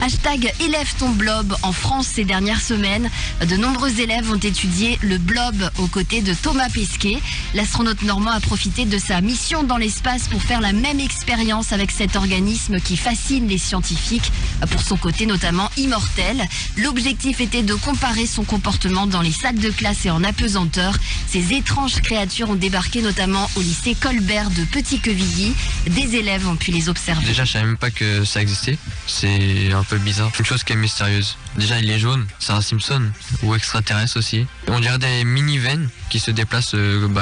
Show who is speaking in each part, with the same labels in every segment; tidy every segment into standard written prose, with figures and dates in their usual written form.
Speaker 1: Hashtag élève ton blob en France ces dernières semaines. De nombreux élèves ont étudié le blob aux côtés de Thomas Pesquet. L'astronaute normand a profité de sa mission dans l'espace pour faire la même expérience avec cet organisme qui fascine les scientifiques, pour son côté notamment immortel. L'objectif était de comparer son comportement dans les salles de classe et en apesanteur. Ces étranges créatures ont débarqué notamment au lycée Colbert de Petit-Quevilly. Des élèves ont pu les observer.
Speaker 2: Déjà, je savais même pas que ça existait. C'est un peu bizarre. Une chose qui est mystérieuse. Déjà, il est jaune. C'est un Simpson. Ou extraterrestre aussi. On dirait des mini-veines qui se déplacent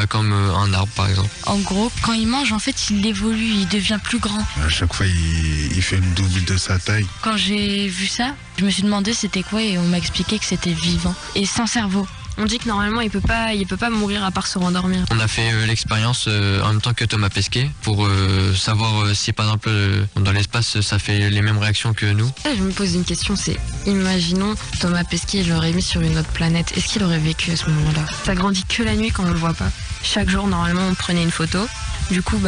Speaker 2: comme un arbre, par exemple.
Speaker 3: En gros, quand il mange, en fait, il évolue, il devient plus grand.
Speaker 4: À chaque fois, il fait le double de sa taille.
Speaker 3: Quand j'ai vu ça, je me suis demandé c'était quoi et on m'a expliqué que c'était vivant et sans cerveau.
Speaker 5: On dit que normalement il peut pas mourir à part se rendormir.
Speaker 2: On a fait l'expérience en même temps que Thomas Pesquet pour savoir si par exemple dans l'espace ça fait les mêmes réactions que nous.
Speaker 5: Je me pose une question, c'est imaginons Thomas Pesquet, je l'aurais mis sur une autre planète. Est-ce qu'il aurait vécu à ce moment-là? Ça grandit que la nuit quand on le voit pas. Chaque jour normalement on prenait une photo. Du coup,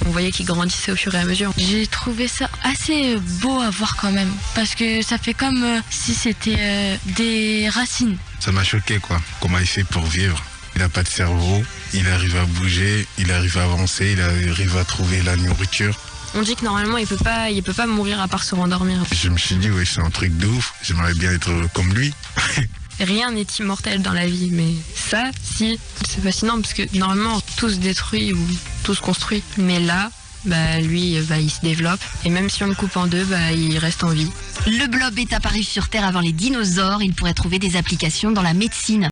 Speaker 5: on voyait qu'il grandissait au fur et à mesure.
Speaker 3: J'ai trouvé ça assez beau à voir quand même, parce que ça fait comme si c'était des racines.
Speaker 4: Ça m'a choqué comment il fait pour vivre. Il n'a pas de cerveau, il arrive à bouger, il arrive à avancer, il arrive à trouver la nourriture.
Speaker 5: On dit que normalement il peut pas mourir à part se rendormir.
Speaker 4: Je me suis dit, oui, c'est un truc de ouf, j'aimerais bien être comme lui.
Speaker 5: Rien n'est immortel dans la vie, mais ça, si, c'est fascinant parce que normalement tout se détruit ou tout se construit. Mais là, lui, il se développe et même si on le coupe en deux, il reste en vie.
Speaker 1: Le blob est apparu sur Terre avant les dinosaures. Il pourrait trouver des applications dans la médecine.